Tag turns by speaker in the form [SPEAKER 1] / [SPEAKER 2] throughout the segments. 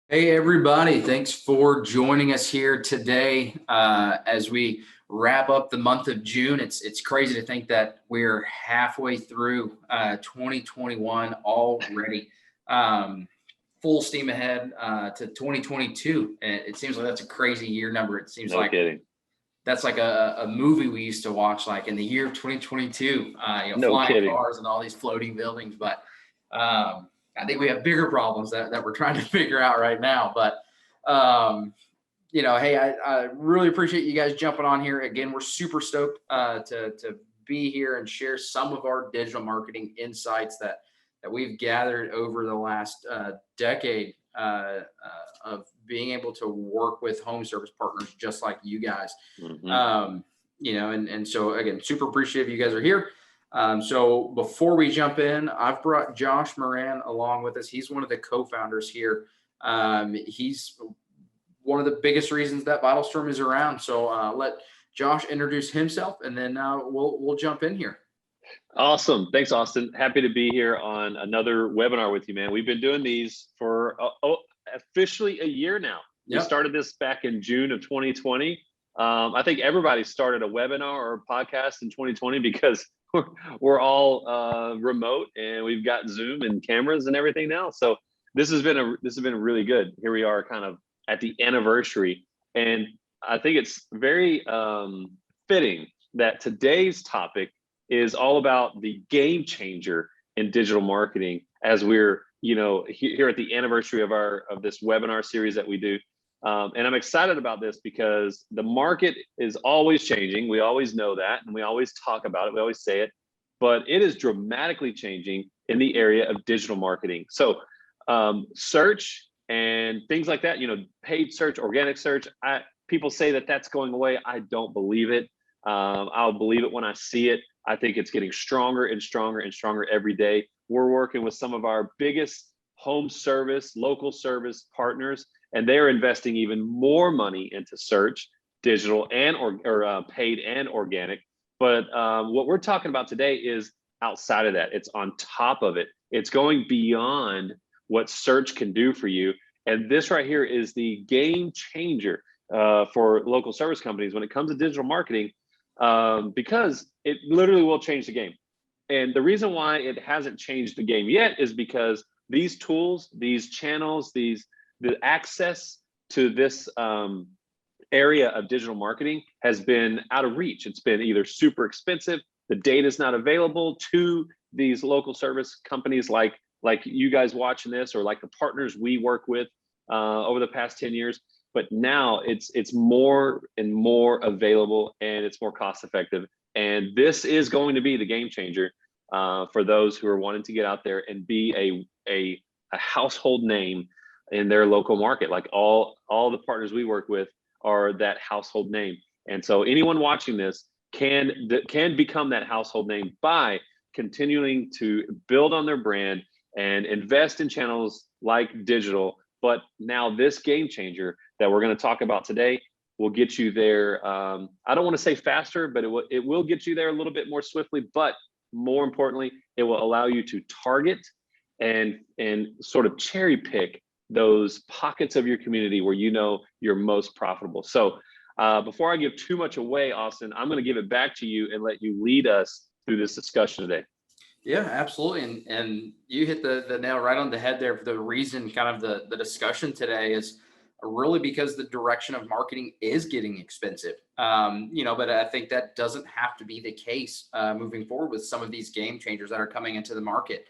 [SPEAKER 1] Hey everybody, thanks for joining us here today as we wrap up the month of June. It's crazy to think that we're halfway through 2021 already. Um, Full steam ahead to 2022. And it seems like that's a crazy year number. It seems
[SPEAKER 2] No
[SPEAKER 1] like
[SPEAKER 2] kidding.
[SPEAKER 1] that's like a movie we used to watch, like in the year of 2022.
[SPEAKER 2] No
[SPEAKER 1] Flying
[SPEAKER 2] kidding.
[SPEAKER 1] cars and all these floating buildings. But I think we have bigger problems that we're trying to figure out right now. But um, hey, I really appreciate you guys jumping on here again. We're super stoked to be here and share some of our digital marketing insights that we've gathered over the last decade of being able to work with home service partners just like you guys.
[SPEAKER 2] Hmm.
[SPEAKER 1] And so again, super appreciative you guys are here. So before we jump in, I've brought Josh Moran along with us. He's one of the co-founders here. He's one of the biggest reasons that VitalStorm is around. So let Josh introduce himself, and then we'll jump in here.
[SPEAKER 2] Awesome. Thanks, Austin. Happy to be here on another webinar with you, man. We've been doing these for officially a year now. We
[SPEAKER 1] Yep.
[SPEAKER 2] started this back in June of 2020. I think everybody started a webinar or a podcast in 2020 because we're all remote and we've got Zoom and cameras and everything now. So this has been really good. Here we are, kind of at the anniversary, and I think it's very fitting that today's topic is all about the game changer in digital marketing as we're here at the anniversary of this webinar series that we do. And I'm excited about this because the market is always changing. We always know that, and we always talk about it. We always say it, but it is dramatically changing in the area of digital marketing. So search and things like that, paid search, organic search, people say that that's going away. I don't believe it. I'll believe it when I see it. I think it's getting stronger and stronger and stronger every day. We're working with some of our biggest home service, local service partners, and they're investing even more money into search, digital, and or paid and organic. But what we're talking about today is outside of that. It's on top of it. It's going beyond what search can do for you. And this right here is the game changer for local service companies when it comes to digital marketing, because it literally will change the game. And the reason why it hasn't changed the game yet is because these tools, these channels, the access to this area of digital marketing has been out of reach. It's been either super expensive, the data is not available to these local service companies like you guys watching this, or like the partners we work with over the past 10 years. But now it's more and more available, and it's more cost effective. And this is going to be the game changer for those who are wanting to get out there and be a household name in their local market. Like all the partners we work with are that household name. And so anyone watching this can become that household name by continuing to build on their brand and invest in channels like digital. But now this game changer that we're going to talk about today will get you there. I don't want to say faster, but it will get you there a little bit more swiftly. But more importantly, it will allow you to target and sort of cherry pick those pockets of your community where you're most profitable. So before I give too much away, Austin, I'm going to give it back to you and let you lead us through this discussion today.
[SPEAKER 1] Yeah, absolutely. And you hit the nail right on the head there. For the reason, kind of the discussion today is really because the direction of marketing is getting expensive. But I think that doesn't have to be the case moving forward with some of these game changers that are coming into the market.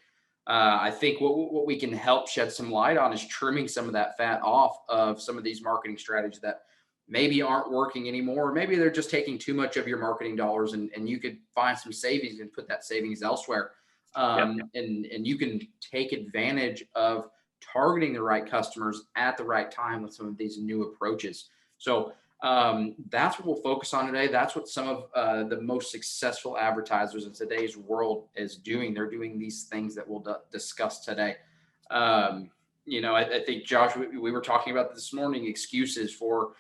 [SPEAKER 1] I think what we can help shed some light on is trimming some of that fat off of some of these marketing strategies that maybe aren't working anymore. Or maybe they're just taking too much of your marketing dollars, and you could find some savings and put that savings elsewhere.
[SPEAKER 2] Yep.
[SPEAKER 1] And you can take advantage of targeting the right customers at the right time with some of these new approaches. So that's what we'll focus on today. That's what some of the most successful advertisers in today's world is doing. They're doing these things that we'll discuss today. I think, Josh, we were talking about this morning, excuses for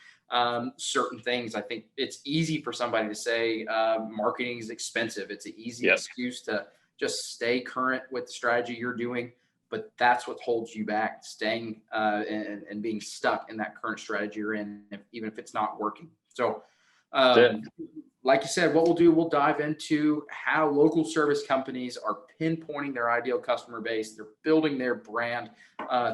[SPEAKER 1] certain things. I think it's easy for somebody to say marketing is expensive. It's an easy
[SPEAKER 2] Yep.
[SPEAKER 1] excuse to just stay current with the strategy you're doing. but that's what holds you back, staying and being stuck in that current strategy you're in, even if it's not working. So,
[SPEAKER 2] That's it.
[SPEAKER 1] like you said, what we'll do, we'll dive into how local service companies are pinpointing their ideal customer base. They're building their brand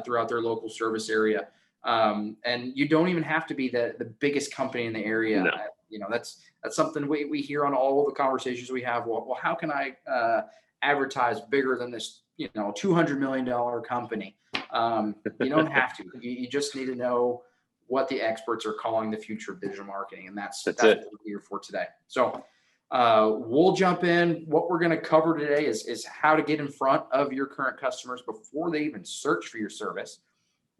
[SPEAKER 1] throughout their local service area. And you don't even have to be the biggest company in the area.
[SPEAKER 2] No.
[SPEAKER 1] That's something we hear on all of the conversations we have. Well, how can I advertise bigger than this, $200 million company? You don't have to. You just need to know what the experts are calling the future of digital marketing. And that's
[SPEAKER 2] it.
[SPEAKER 1] what we're here for today. So we'll jump in. What we're going to cover today is how to get in front of your current customers before they even search for your service,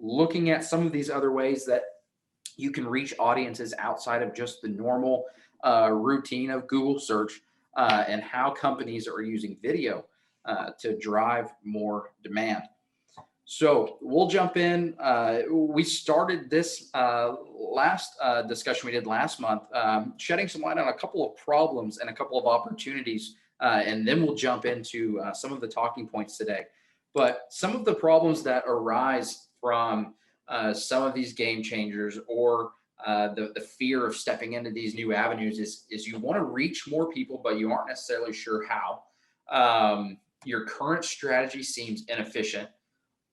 [SPEAKER 1] looking at some of these other ways that you can reach audiences outside of just the normal routine of Google search, and how companies are using video to drive more demand. So we'll jump in. We started this last discussion we did last month, shedding some light on a couple of problems and a couple of opportunities, and then we'll jump into some of the talking points today. But some of the problems that arise from some of these game changers, or the fear of stepping into these new avenues, is you want to reach more people, but you aren't necessarily sure how. Your current strategy seems inefficient,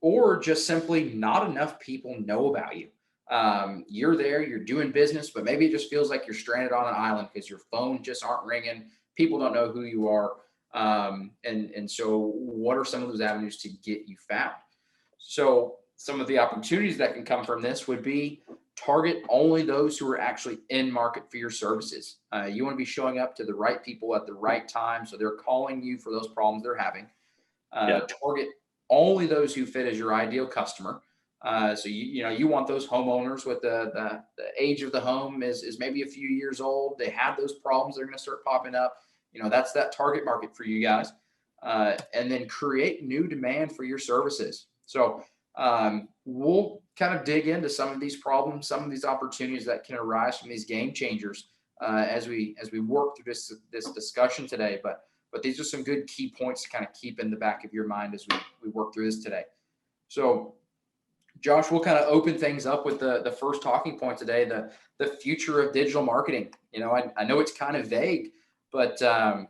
[SPEAKER 1] or just simply not enough people know about you. You're there, you're doing business, but maybe it just feels like you're stranded on an island because your phone just aren't ringing. People don't know who you are. And so what are some of those avenues to get you found? So some of the opportunities that can come from this would be target only those who are actually in market for your services. You want to be showing up to the right people at the right time, so they're calling you for those problems they're having. Target only those who fit as your ideal customer. So you want those homeowners with the age of the home is maybe a few years old. They have those problems. They're going to start popping up. That's that target market for you guys. And then create new demand for your services. So we'll kind of dig into some of these problems, some of these opportunities that can arise from these game changers as we work through this discussion today. But these are some good key points to kind of keep in the back of your mind as we work through this today. So, Josh, we'll kind of open things up with the first talking point today, the future of digital marketing. I know it's kind of vague, but kind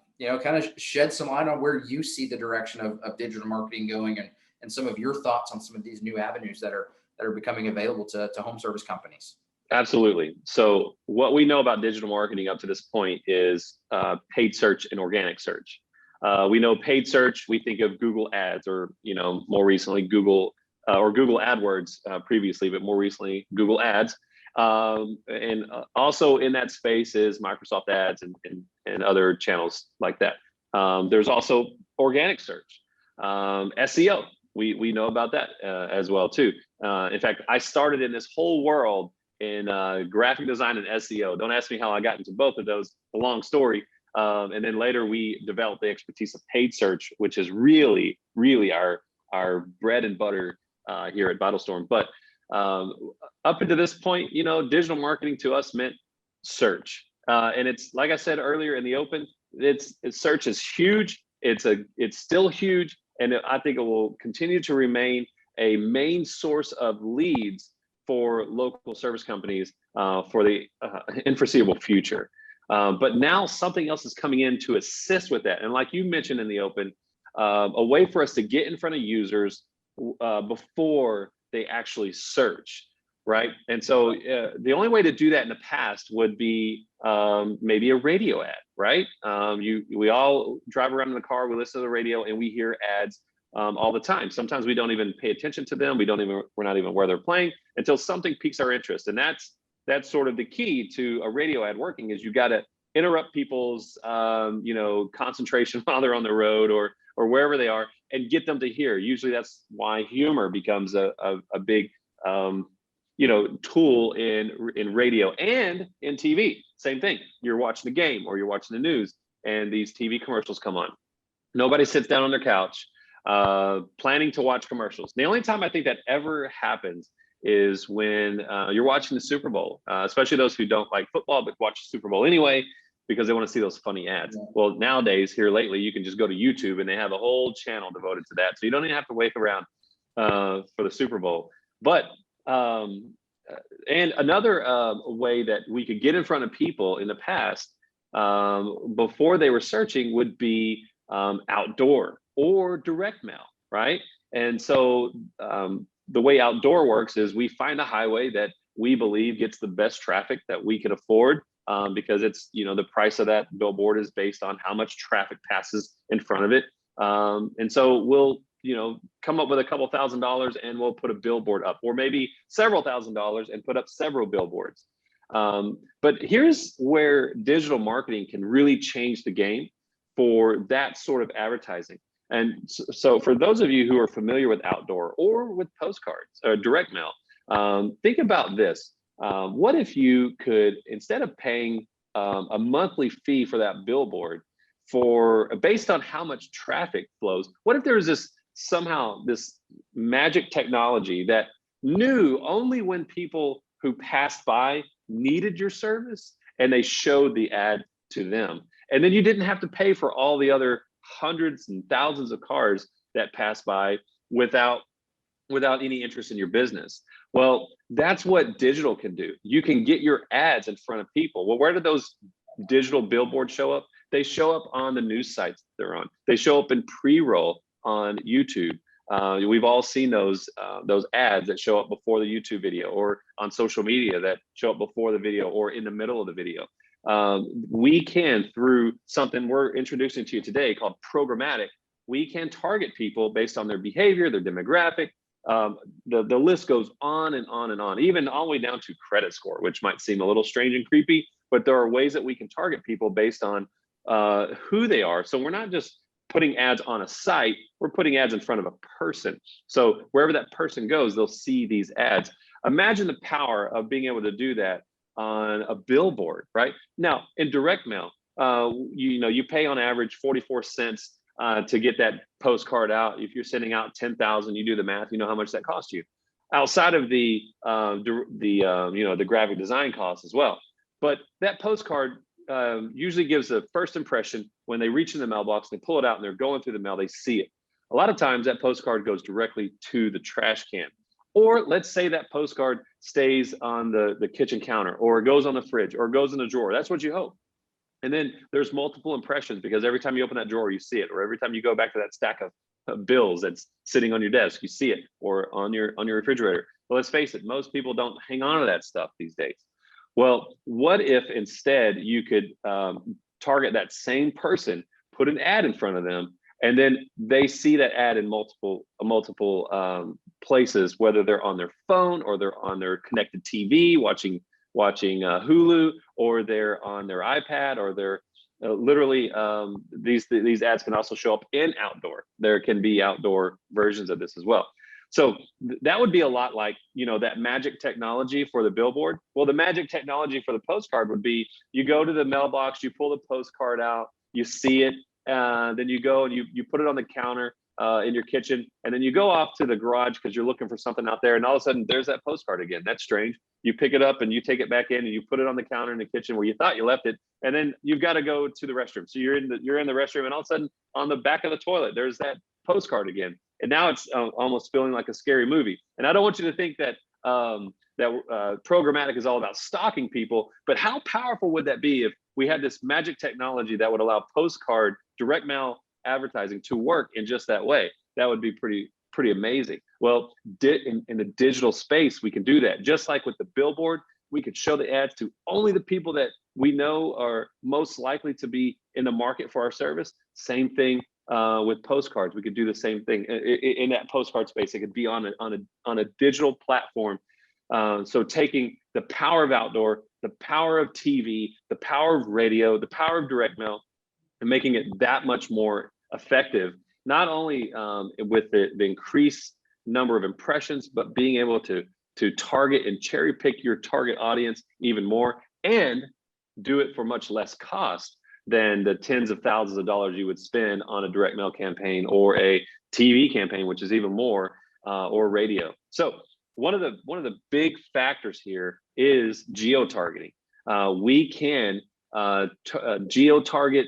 [SPEAKER 1] of shed some light on where you see the direction of digital marketing going, and some of your thoughts on some of these new avenues that are becoming available to home service companies.
[SPEAKER 2] Absolutely. So what we know about digital marketing up to this point is paid search and organic search. We know paid search, we think of Google Ads, or more recently Google or Google AdWords previously, but more recently Google Ads. And also in that space is Microsoft Ads and other channels like that. There's also organic search, SEO. We know about that as well too. In fact, I started in this whole world in graphic design and SEO. Don't ask me how I got into both of those, a long story. And then later we developed the expertise of paid search, which is really, really our bread and butter here at VitalStorm. But up until this point, digital marketing to us meant search. And it's, like I said earlier in the open, search is huge. It's still huge. And I think it will continue to remain a main source of leads for local service companies for the foreseeable future. But now something else is coming in to assist with that. And like you mentioned in the open, a way for us to get in front of users before they actually search, right? And so the only way to do that in the past would be maybe a radio ad, right? We all drive around in the car, we listen to the radio, and we hear ads all the time. Sometimes we don't even pay attention to them. We're not even aware they're playing until something piques our interest. And that's sort of the key to a radio ad working, is you got to interrupt people's concentration while they're on the road or wherever they are, and get them to hear. Usually that's why humor becomes a big tool in radio and in TV. Same thing. You're watching the game or you're watching the news, and these TV commercials come on. Nobody sits down on their couch planning to watch commercials. The only time I think that ever happens is when you're watching the Super Bowl, especially those who don't like football but watch the Super Bowl anyway because they want to see those funny ads. Yeah. Well, nowadays, here lately, you can just go to YouTube and they have a whole channel devoted to that. So you don't even have to wait around for the Super Bowl. But and another way that we could get in front of people in the past, before they were searching, would be outdoor or direct mail, right? And so the way outdoor works is we find a highway that we believe gets the best traffic that we can afford, because it's, the price of that billboard is based on how much traffic passes in front of it. And so we'll, come up with a couple $1,000s and we'll put a billboard up, or maybe several $1,000s and put up several billboards. But here's where digital marketing can really change the game for that sort of advertising. And so for those of you who are familiar with outdoor or with postcards or direct mail, think about this. What if you could, instead of paying a monthly fee for that billboard based on how much traffic flows, what if there was this magic technology that knew only when people who passed by needed your service and they showed the ad to them, and then you didn't have to pay for all the other hundreds and thousands of cars that pass by without any interest in your business? Well, that's what digital can do. You can get your ads in front of people. Well, where do those digital billboards show up? They show up on the news sites they're on. They show up in pre-roll on YouTube. We've all seen those ads that show up before the YouTube video, or on social media that show up before the video or in the middle of the video. We can, through something we're introducing to you today called programmatic, we can target people based on their behavior, their demographic. The list goes on and on and on, even all the way down to credit score, which might seem a little strange and creepy, but there are ways that we can target people based on who they are. So we're not just putting ads on a site, we're putting ads in front of a person. So wherever that person goes, they'll see these ads. Imagine the power of being able to do that on a billboard, right? Now, in direct mail, you pay on average 44 cents to get that postcard out. If you're sending out 10,000, you do the math, you know how much that costs you, outside of the graphic design costs as well. But that postcard usually gives a first impression when they reach in the mailbox, they pull it out and they're going through the mail, they see it. A lot of times that postcard goes directly to the trash can. Or let's say that postcard stays on the kitchen counter, or it goes on the fridge, or it goes in the drawer. That's what you hope. And then there's multiple impressions, because every time you open that drawer, you see it, or every time you go back to that stack of bills that's sitting on your desk, you see it, or on your refrigerator. But let's face it, most people don't hang on to that stuff these days. Well, what if instead you could target that same person, put an ad in front of them, and then they see that ad in multiple places, whether they're on their phone or they're on their connected TV watching Hulu, or they're on their iPad, or they're literally these ads can also show up in outdoor. There can be outdoor versions of this as well. So that would be a lot like, that magic technology for the billboard. Well, the magic technology for the postcard would be, you go to the mailbox, you pull the postcard out, you see it, then you go and you put it on the counter in your kitchen, and then you go off to the garage because you're looking for something out there, and all of a sudden there's that postcard again. That's strange. You pick it up and you take it back in and you put it on the counter in the kitchen where you thought you left it, and then you've got to go to the restroom. So you're in the restroom, and all of a sudden on the back of the toilet there's that postcard again. And now it's almost feeling like a scary movie. And I don't want you to think that programmatic is all about stalking people, but how powerful would that be if we had this magic technology that would allow postcard direct mail advertising to work in just that way? That would be pretty amazing. Well, in the digital space, we can do that. Just like with the billboard, we could show the ads to only the people that we know are most likely to be in the market for our service. Same thing with postcards. We could do the same thing in that postcard space. It could be on a digital platform. So taking the power of outdoor, the power of TV, the power of radio, the power of direct mail, and making it that much more effective, not only with the increased number of impressions, but being able to target and cherry pick your target audience even more, and do it for much less cost than the tens of thousands of dollars you would spend on a direct mail campaign or a TV campaign, which is even more, or radio. So one of the big factors here is geo-targeting. We can geo-target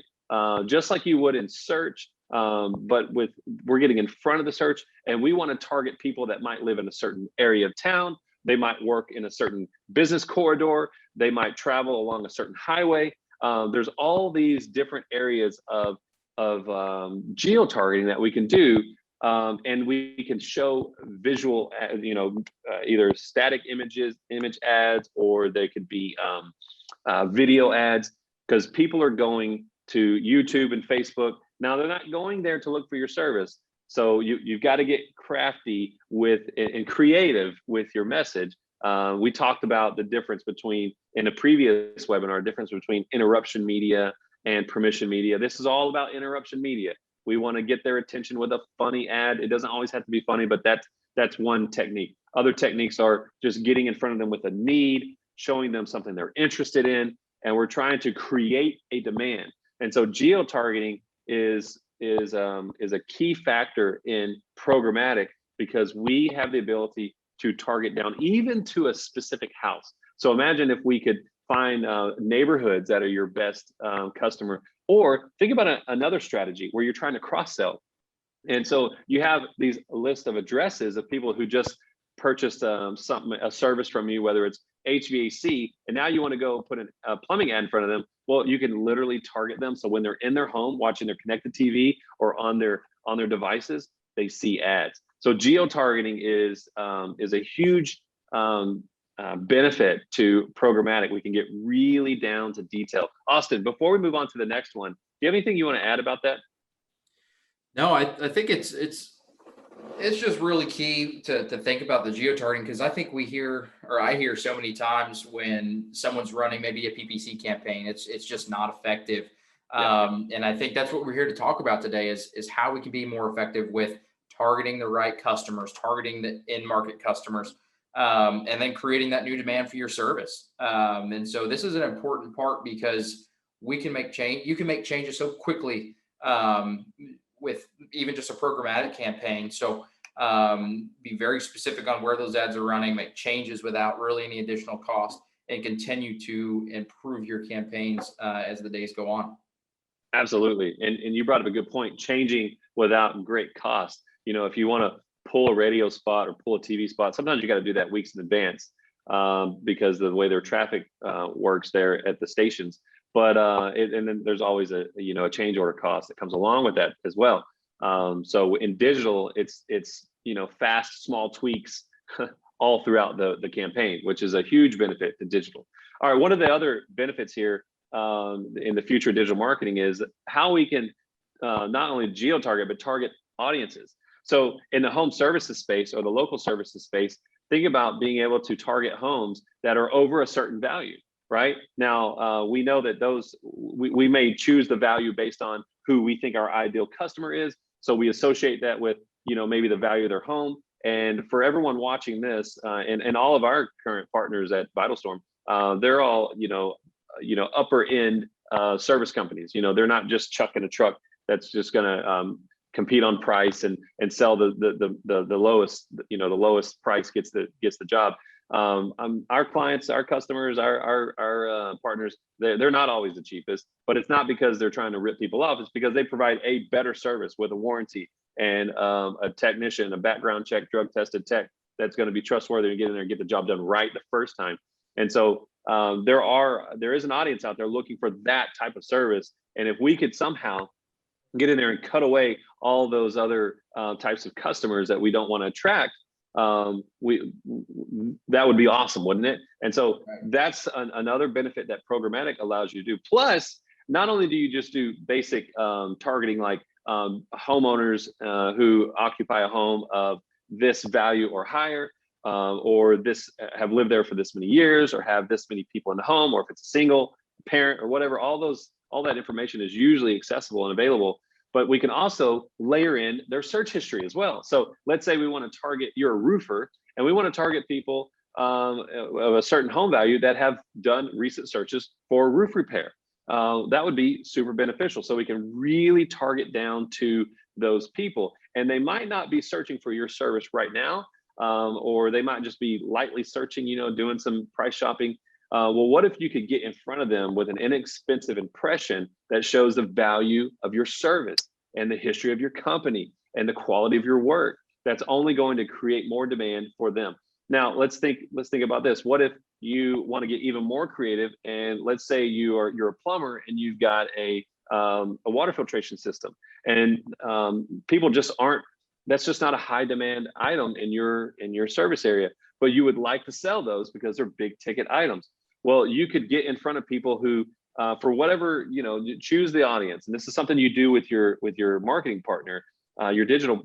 [SPEAKER 2] just like you would in search, but we're getting in front of the search, And we want to target people that might live in a certain area of town. They might work in a certain business corridor. They might travel along a certain highway. There's all these different areas of geo-targeting that we can do. And we can show visual, either static image ads, or they could be video ads, because people are going to YouTube and Facebook. Now, they're not going there to look for your service. So you've got to get crafty with and creative with your message. We talked about the difference between, in a previous webinar, difference between interruption media and permission media. This is all about interruption media. We want to get their attention with a funny ad. It doesn't always have to be funny, but that's one technique. Other techniques are just getting in front of them with a need, showing them something they're interested in, and we're trying to create a demand. And so geo-targeting is a key factor in programmatic, because we have the ability to target down even to a specific house. So imagine if we could find neighborhoods that are your best customer, or think about another strategy where you're trying to cross-sell. And so you have these list of addresses of people who just purchased a service from you, whether it's HVAC, and now you want to go put a plumbing ad in front of them. Well, you can literally target them. So when they're in their home watching their connected TV or on their devices, they see ads. So geo-targeting is a huge benefit to programmatic. We can get really down to detail. Austin, before we move on to the next one, do you have anything you want to add about that?
[SPEAKER 1] No, I think it's just really key to think about the geo-targeting, because I think I hear so many times when someone's running maybe a PPC campaign, it's just not effective.
[SPEAKER 2] Yeah.
[SPEAKER 1] And I think that's what we're here to talk about today is how we can be more effective with targeting the right customers, targeting the in-market customers, and then creating that new demand for your service. And so this is an important part, because we can make change. You can make changes so quickly with even just a programmatic campaign. So be very specific on where those ads are running, make changes without really any additional cost, and continue to improve your campaigns as the days go on.
[SPEAKER 2] Absolutely. And you brought up a good point, changing without great cost. If you want to pull a radio spot or pull a TV spot, sometimes you got to do that weeks in advance because of the way their traffic works there at the stations. But and then there's always a change order cost that comes along with that as well. So in digital, it's fast, small tweaks all throughout the campaign, which is a huge benefit to digital. All right, one of the other benefits here in the future of digital marketing is how we can not only geo-target, but target audiences. So in the home services space or the local services space, think about being able to target homes that are over a certain value. Right now, we know that we may choose the value based on who we think our ideal customer is. So we associate that with, maybe the value of their home. And for everyone watching this, and all of our current partners at VitalStorm, they're all, upper end service companies. They're not just chucking a truck that's just going to compete on price and sell the lowest, the lowest price gets the job. Our clients, our customers, our partners, they're not always the cheapest, but it's not because they're trying to rip people off. It's because they provide a better service with a warranty and a technician, a background check, drug tested tech that's going to be trustworthy and get in there and get the job done right the first time. And so there is an audience out there looking for that type of service. And if we could somehow get in there and cut away all those other types of customers that we don't want to attract, that would be awesome, wouldn't it? And so that's another benefit that programmatic allows you to do. Plus, not only do you just do basic targeting, like homeowners who occupy a home of this value or higher, or this have lived there for this many years, or have this many people in the home, or if it's a single parent or whatever, all that information is usually accessible and available. But we can also layer in their search history as well. So let's say we want to target, you're a roofer, and we want to target people of a certain home value that have done recent searches for roof repair. That would be super beneficial. So we can really target down to those people. And they might not be searching for your service right now, or they might just be lightly searching, doing some price shopping. Well, what if you could get in front of them with an inexpensive impression that shows the value of your service and the history of your company and the quality of your work? that's only going to create more demand for them. Now, let's think about this. What if you want to get even more creative, and let's say you're a plumber and you've got a water filtration system, and people just aren't. That's just not a high demand item in your service area, but you would like to sell those because they're big ticket items. Well, you could get in front of people who, for whatever, you choose the audience, and this is something you do with your marketing partner, your digital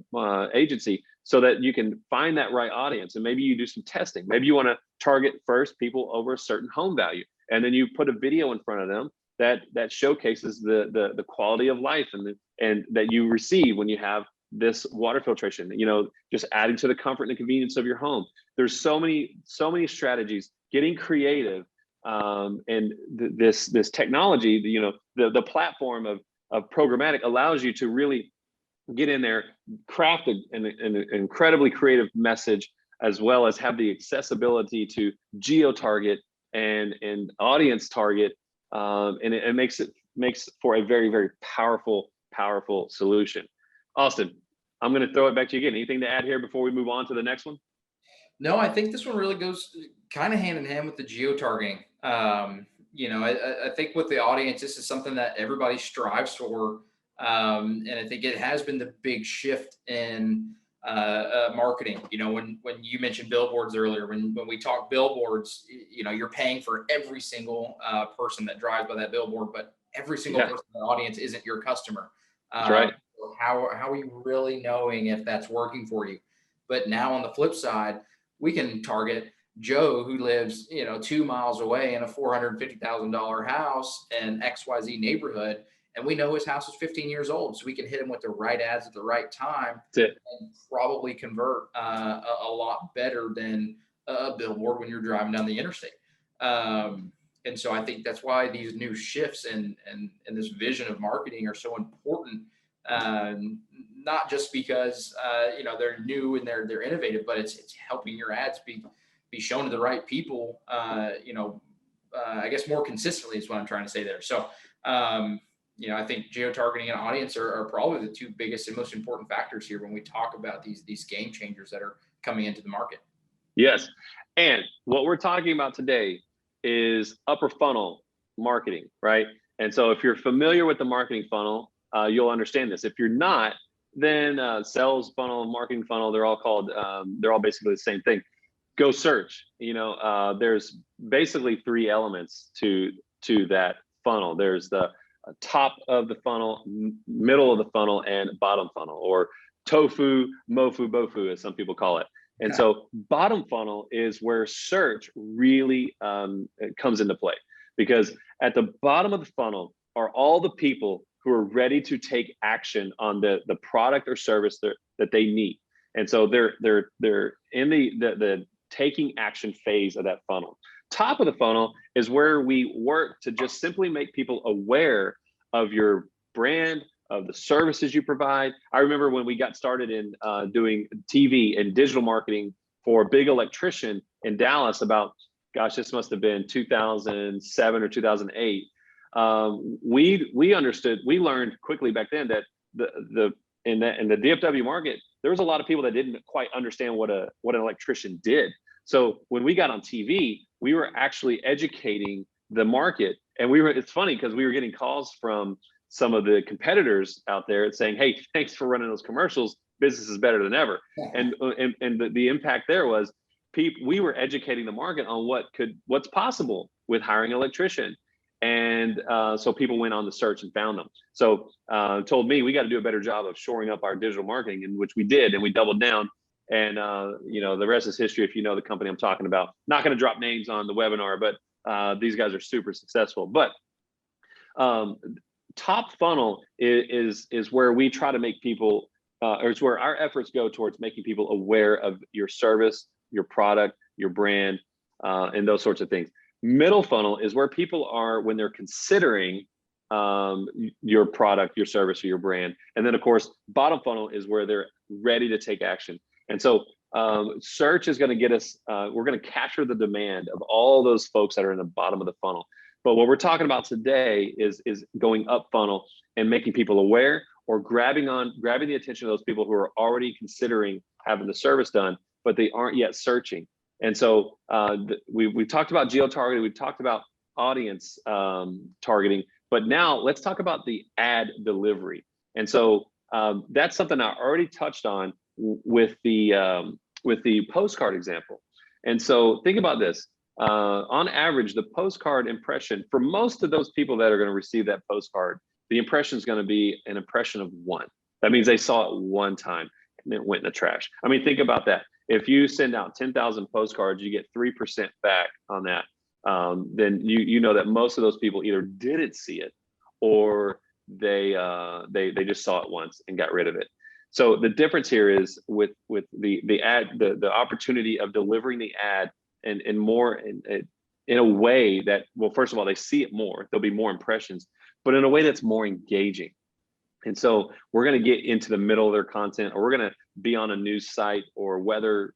[SPEAKER 2] agency, so that you can find that right audience. And maybe you do some testing. Maybe you want to target first people over a certain home value, and then you put a video in front of them that showcases the quality of life and that you receive when you have this water filtration, just adding to the comfort and the convenience of your home. There's so many strategies, getting creative, and this technology, the platform of programmatic allows you to really get in there, craft an incredibly creative message, as well as have the accessibility to geo target and audience target, and it makes for a very, very powerful solution. Austin, I'm going to throw it back to you again. Anything to add here before we move on to the next one?
[SPEAKER 1] No, I think this one really goes kind of hand in hand with the geo targeting. I think with the audience, this is something that everybody strives for. And I think it has been the big shift in marketing. When you mentioned billboards earlier, when we talk billboards, you're paying for every single person that drives by that billboard, but every single person in the audience isn't your customer.
[SPEAKER 2] That's right.
[SPEAKER 1] How are you really knowing if that's working for you? But now on the flip side, we can target Joe, who lives 2 miles away in a $450,000 house in XYZ neighborhood, and we know his house is 15 years old, so we can hit him with the right ads at the right time and probably convert a lot better than a billboard when you're driving down the interstate. And so I think that's why these new shifts and this vision of marketing are so important. Not just because they're new and they're innovative, but it's helping your ads be shown to the right people. I guess more consistently is what I'm trying to say there. So I think geo-targeting and audience are probably the two biggest and most important factors here when we talk about these game changers that are coming into the market.
[SPEAKER 2] Yes, and what we're talking about today is upper funnel marketing, right? And so if you're familiar with the marketing funnel, you'll understand this. If you're not, then sales funnel, marketing funnel, they're all basically the same thing. Go search. There's basically three elements to that funnel. There's the top of the funnel, middle of the funnel, and bottom funnel, or tofu, mofu, bofu, as some people call it. And so bottom funnel is where search really comes into play, because at the bottom of the funnel are all the people who are ready to take action on the product or service that they need. And so they're in the taking action phase of that funnel. Top of the funnel is where we work to just simply make people aware of your brand, of the services you provide. I remember when we got started in doing TV and digital marketing for a big electrician in Dallas about, this must have been 2007 or 2008. We understood, we learned quickly back then that in the DFW market, there was a lot of people that didn't quite understand what an electrician did. So when we got on TV, we were actually educating the market, and it's funny because we were getting calls from some of the competitors out there saying, "Hey, thanks for running those commercials. Business is better than ever." And the impact there was we were educating the market on what's possible with hiring an electrician. And so people went on the search and found them. So told me we got to do a better job of shoring up our digital marketing, in which we did, and we doubled down. And the rest is history. If you know the company I'm talking about, not going to drop names on the webinar, but these guys are super successful. But top funnel is where we try to make people, or it's where our efforts go towards making people aware of your service, your product, your brand, and those sorts of things. Middle funnel is where people are when they're considering your product, your service, or your brand. And then, of course, bottom funnel is where they're ready to take action. And so search is going to get us, we're going to capture the demand of all those folks that are in the bottom of the funnel. But what we're talking about today is going up funnel and making people aware, or grabbing the attention of those people who are already considering having the service done, but they aren't yet searching. And so we talked about geo-targeting, we talked about audience targeting, but now let's talk about the ad delivery. And so that's something I already touched on with the postcard example. And so think about this. On average, the postcard impression for most of those people that are going to receive that postcard, the impression is going to be an impression of 1. That means they saw it one time and it went in the trash. I mean, think about that. If you send out 10,000 postcards, you get 3% back on that. Then you know that most of those people either didn't see it or they just saw it once and got rid of it. So the difference here is with the ad, the opportunity of delivering the ad and more in a way that, well, first of all, they see it more, there'll be more impressions, but in a way that's more engaging. And so we're going to get into the middle of their content, or we're going to be on a news site or weather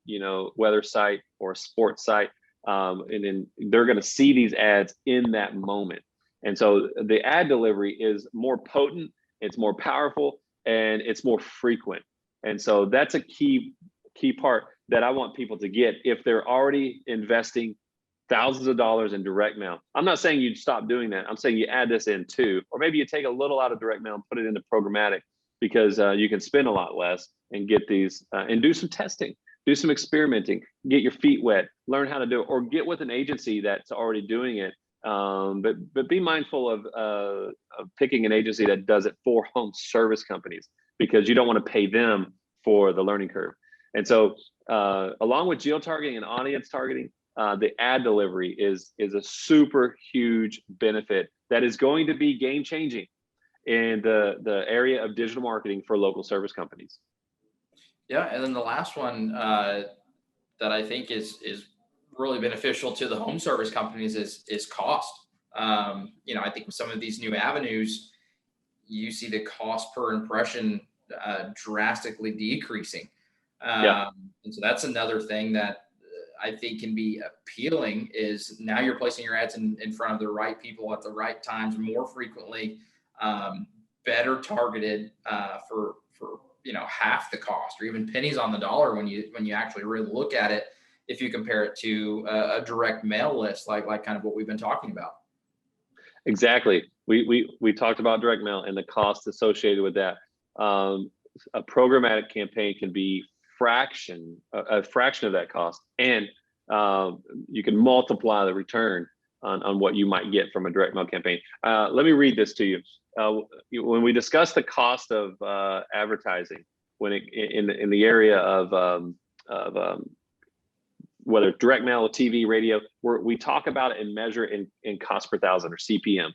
[SPEAKER 2] site or a sports site. And then they're going to see these ads in that moment. And so the ad delivery is more potent, it's more powerful, and it's more frequent. And so that's a key part that I want people to get if they're already investing thousands of dollars in direct mail. I'm not saying you'd stop doing that. I'm saying you add this in too, or maybe you take a little out of direct mail and put it into programmatic, because you can spend a lot less and get these and do some testing, do some experimenting, get your feet wet, learn how to do it, or get with an agency that's already doing it. But be mindful of picking an agency that does it for home service companies, because you don't want to pay them for the learning curve. And so along with geo-targeting and audience targeting, the ad delivery is a super huge benefit that is going to be game changing in the area of digital marketing for local service companies.
[SPEAKER 1] Yeah, and then the last one that I think is really beneficial to the home service companies is cost. I think with some of these new avenues, you see the cost per impression drastically decreasing. And so that's another thing that I think can be appealing, is now you're placing your ads in front of the right people at the right times, more frequently, better targeted for half the cost, or even pennies on the dollar when you actually really look at it, if you compare it to a direct mail list, like kind of what we've been talking about.
[SPEAKER 2] Exactly. We talked about direct mail and the cost associated with that. A programmatic campaign can be a fraction of that cost, and you can multiply the return on what you might get from a direct mail campaign. Let me read this to you. When we discuss the cost of advertising, in the area of whether it's direct mail, TV, radio, we talk about it and measure in cost per thousand, or CPM.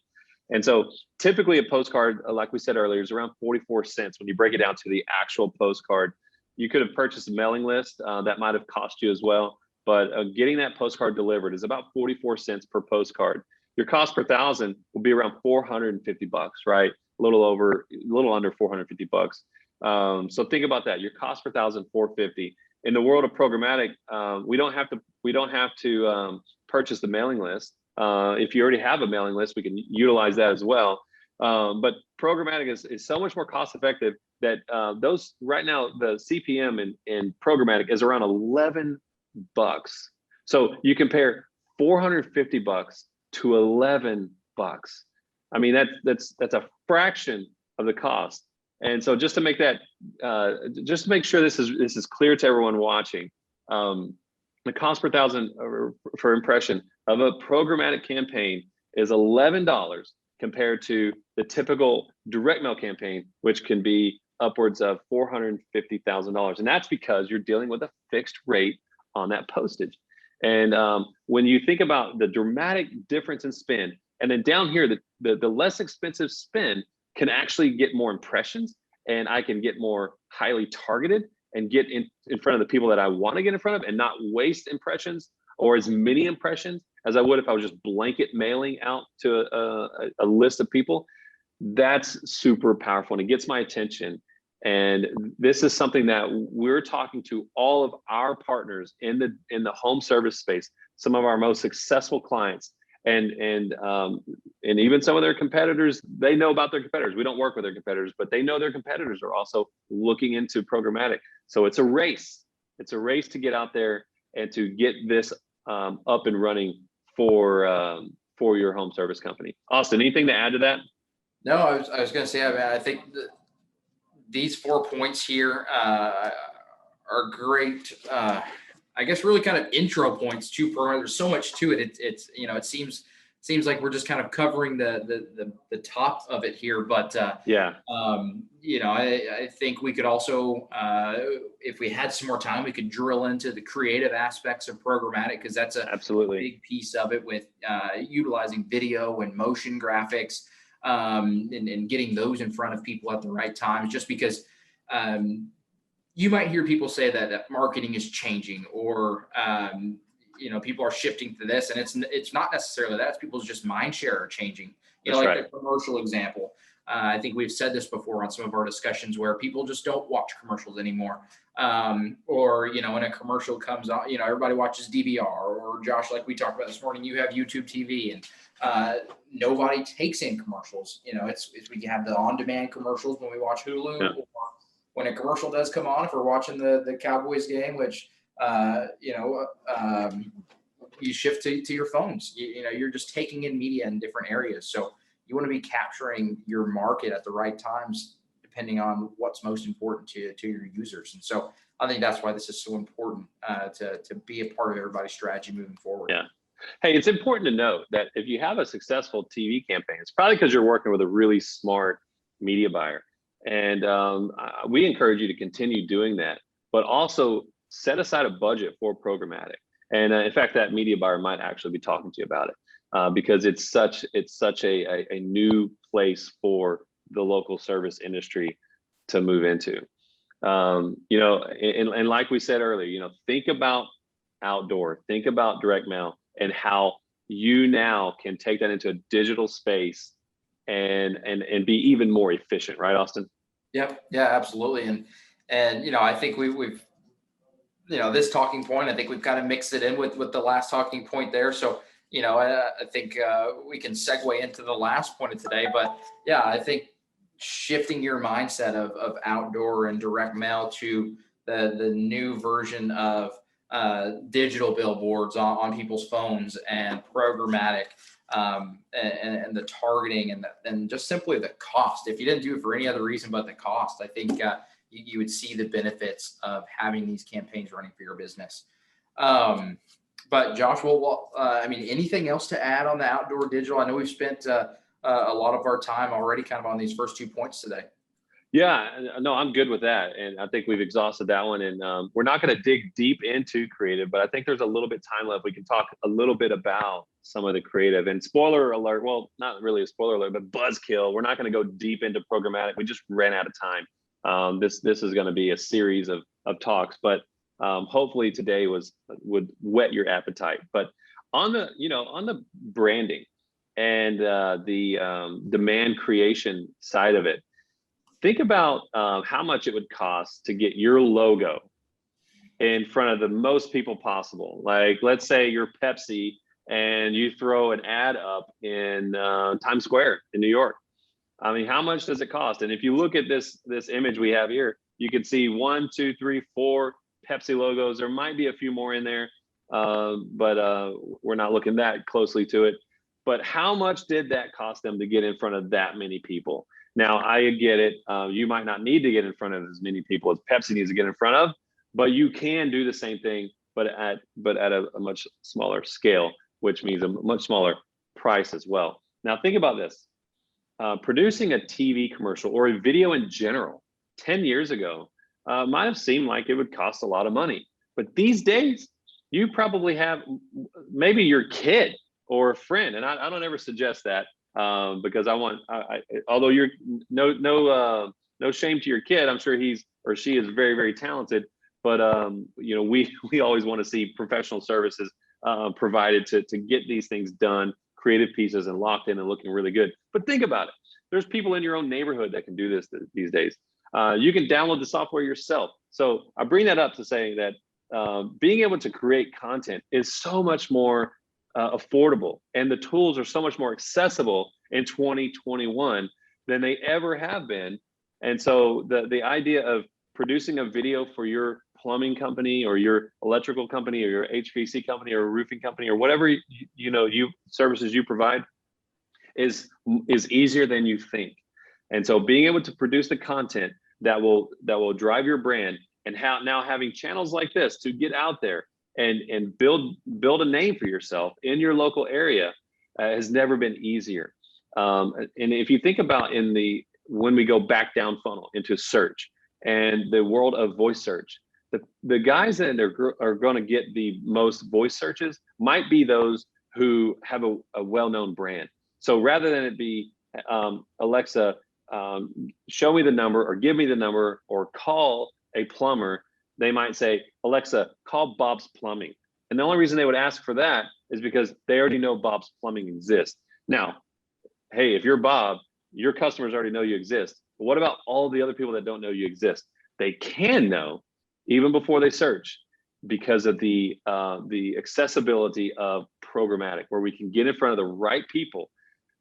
[SPEAKER 2] And so typically a postcard, like we said earlier, is around 44 cents when you break it down to the actual postcard. You could have purchased a mailing list that might have cost you as well, but getting that postcard delivered is about 44 cents per postcard. Your cost per thousand will be around $450, right? A little under $450. So think about that. Your cost per thousand, $450. In the world of programmatic, we don't have to purchase the mailing list. If you already have a mailing list, we can utilize that as well. But programmatic is so much more cost effective that those right now, the CPM in programmatic is around $11. So you compare $450 to $11. I mean, that's a fraction of the cost. And so just to make that, just to make sure this is clear to everyone watching, the cost per thousand for impression of a programmatic campaign is $11 compared to the typical direct mail campaign, which can be upwards of $450,000. And that's because you're dealing with a fixed rate on that postage. And when you think about the dramatic difference in spend, and then down here, the less expensive spend can actually get more impressions, and I can get more highly targeted and get in front of the people that I want to get in front of, and not waste impressions or as many impressions as I would if I was just blanket mailing out to a list of people. That's super powerful, and it gets my attention. And this is something that we're talking to all of our partners in the home service space, some of our most successful clients. And even some of their competitors, they know about their competitors. We don't work with their competitors, but they know their competitors are also looking into programmatic. So it's a race. It's a race to get out there and to get this up and running for your home service company. Austin, anything to add to that?
[SPEAKER 1] No, I was going to say, I mean, I think these 4 points here are great. I guess really kind of intro points to program. There's so much to it. It's it seems like we're just kind of covering the top of it here, but
[SPEAKER 2] Yeah,
[SPEAKER 1] I think we could also, if we had some more time, we could drill into the creative aspects of programmatic, because that's a
[SPEAKER 2] absolutely.
[SPEAKER 1] big piece of it, with utilizing video and motion graphics, and getting those in front of people at the right time. Just because you might hear people say that marketing is changing, or people are shifting to this, and it's not necessarily that. It's people's just mind share are changing.
[SPEAKER 2] That's
[SPEAKER 1] Like
[SPEAKER 2] right.
[SPEAKER 1] the commercial example. I think we've said this before on some of our discussions, where people just don't watch commercials anymore. Or when a commercial comes on, everybody watches DVR, or Josh, like we talked about this morning, you have YouTube TV, and nobody takes in commercials. It's we have the on-demand commercials when we watch Hulu,
[SPEAKER 2] Yeah.
[SPEAKER 1] or when a commercial does come on, if we're watching the Cowboys game, which you shift to your phones. You're just taking in media in different areas. So you want to be capturing your market at the right times, depending on what's most important to your users. And so I think that's why this is so important to be a part of everybody's strategy moving forward.
[SPEAKER 2] Yeah. Hey, it's important to note that if you have a successful TV campaign, it's probably because you're working with a really smart media buyer. And we encourage you to continue doing that, but also set aside a budget for programmatic. And in fact, that media buyer might actually be talking to you about it, because it's such a new place for the local service industry to move into. And like we said earlier, think about outdoor, think about direct mail, and how you now can take that into a digital space and be even more efficient, right, Austin?
[SPEAKER 1] Yep. Yeah, absolutely. And I think we've this talking point, I think we've kind of mixed it in with the last talking point there. So I think we can segue into the last point of today. But yeah, I think shifting your mindset of outdoor and direct mail to the new version of digital billboards on people's phones, and programmatic, and the targeting, and just simply the cost. If you didn't do it for any other reason but the cost, I think you would see the benefits of having these campaigns running for your business. But Josh, anything else to add on the outdoor digital? I know we've spent a lot of our time already kind of on these first 2 points today.
[SPEAKER 2] Yeah, no, I'm good with that. And I think we've exhausted that one. And we're not going to dig deep into creative, but I think there's a little bit time left. We can talk a little bit about some of the creative. And spoiler alert, well, not really a spoiler alert, but buzzkill, we're not going to go deep into programmatic. We just ran out of time. This is going to be a series of talks, but hopefully today would whet your appetite. But on the branding and the demand creation side of it, think about how much it would cost to get your logo in front of the most people possible. Like, let's say you're Pepsi and you throw an ad up in Times Square in New York. I mean, how much does it cost? And if you look at this image we have here, you can see 1, 2, 3, 4 Pepsi logos. There might be a few more in there, but we're not looking that closely to it. But how much did that cost them to get in front of that many people? Now, I get it. You might not need to get in front of as many people as Pepsi needs to get in front of, but you can do the same thing, but at a much smaller scale, which means a much smaller price as well. Now, think about this. Producing a TV commercial or a video in general 10 years ago might have seemed like it would cost a lot of money. But these days, you probably have maybe your kid or a friend, and I don't ever suggest that, because although you're no shame to your kid, I'm sure he's or she is very, very talented. But we always want to see professional services provided to get these things done, creative pieces, and locked in and looking really good. But think about it. There's people in your own neighborhood that can do this these days. You can download the software yourself. So I bring that up to say that being able to create content is so much more affordable, and the tools are so much more accessible in 2021 than they ever have been. And so the idea of producing a video for your plumbing company or your electrical company or your HVAC company or roofing company or whatever you services you provide is easier than you think. And so being able to produce the content that will drive your brand, and now having channels like this to get out there and build a name for yourself in your local area has never been easier. And if you think about when we go back down funnel into search and the world of voice search, the guys that are going to get the most voice searches might be those who have a well-known brand. So rather than it be Alexa, show me the number or give me the number or call a plumber, they might say, Alexa, call Bob's Plumbing. And the only reason they would ask for that is because they already know Bob's Plumbing exists. Now, hey, if you're Bob, your customers already know you exist. But what about all the other people that don't know you exist? They can know even before they search, because of the accessibility of programmatic, where we can get in front of the right people,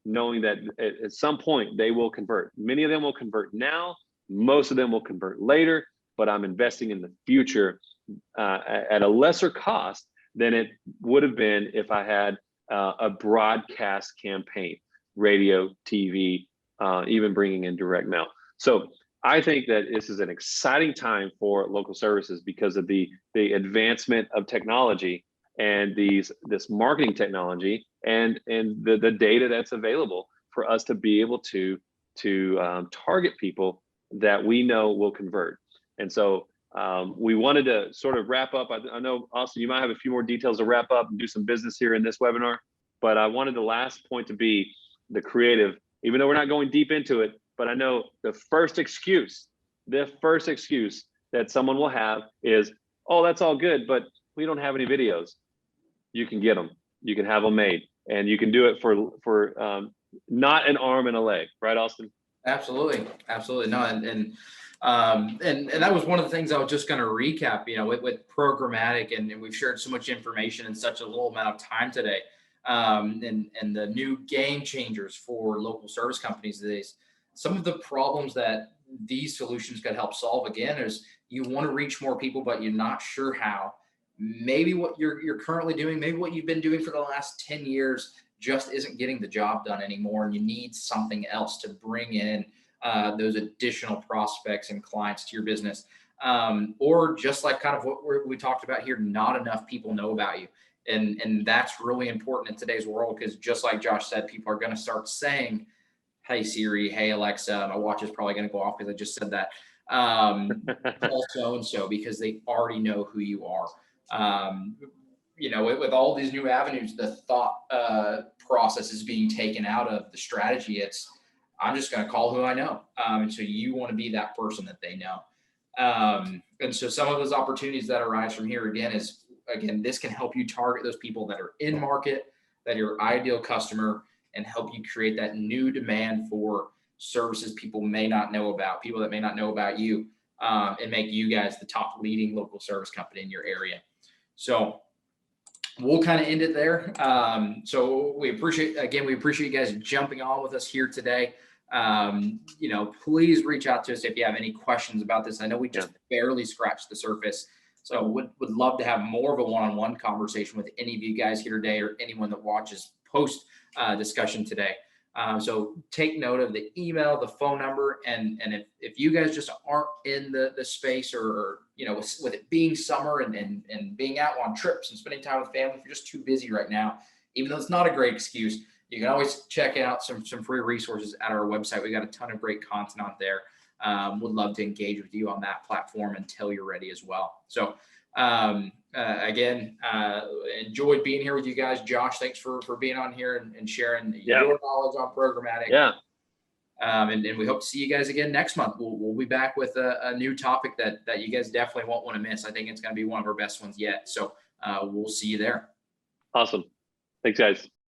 [SPEAKER 2] knowing that at some point they will convert. Many of them will convert now, most of them will convert later, but I'm investing in the future at a lesser cost than it would have been if I had a broadcast campaign, radio, TV, even bringing in direct mail. So I think that this is an exciting time for local services because of the advancement of technology and this marketing technology and the data that's available for us to be able to target people that we know will convert. And so we wanted to sort of wrap up. I know, Austin, you might have a few more details to wrap up and do some business here in this webinar, but I wanted the last point to be the creative, even though we're not going deep into it. But I know the first excuse that someone will have is, oh, that's all good, but we don't have any videos. You can get them. You can have them made, and you can do it for not an arm and a leg, right, Austin?
[SPEAKER 1] Absolutely, absolutely. No, and that was one of the things I was just going to recap. With programmatic, and we've shared so much information in such a little amount of time today, and the new game changers for local service companies these days. Some of the problems that these solutions could help solve, again, is you want to reach more people, but you're not sure how. Maybe what you're currently doing, maybe what you've been doing for the last 10 years just isn't getting the job done anymore, and you need something else to bring in those additional prospects and clients to your business. Or just like kind of what we talked about here, not enough people know about you. And that's really important in today's world, because just like Josh said, people are going to start saying, hey Siri, hey Alexa, my watch is probably going to go off because I just said that. Call so-and-so, because they already know who you are. With all these new avenues, the thought process is being taken out of the strategy. I'm just going to call who I know. And so you want to be that person that they know. And so some of those opportunities that arise from here, again, this can help you target those people that are in market, that are your ideal customer, and help you create that new demand for services people may not know about, people that may not know about you, and make you guys the top leading local service company in your area. So we'll kind of end it there. So we appreciate you guys jumping on with us here today. Please reach out to us if you have any questions about this. I know we just barely scratched the surface. So would love to have more of a one-on-one conversation with any of you guys here today, or anyone that watches post discussion today. So take note of the email, the phone number, and if you guys just aren't in the space, or with it being summer and being out on trips and spending time with family, if you're just too busy right now, even though it's not a great excuse, you can always check out some free resources at our website. We got a ton of great content out there. Would love to engage with you on that platform until you're ready as well. So again, enjoyed being here with you guys. Josh, thanks for being on here and sharing your knowledge on programmatic.
[SPEAKER 2] Yeah.
[SPEAKER 1] And we hope to see you guys again next month. We'll be back with a new topic that you guys definitely won't want to miss. I think it's going to be one of our best ones yet. So we'll see you there.
[SPEAKER 2] Awesome. Thanks, guys.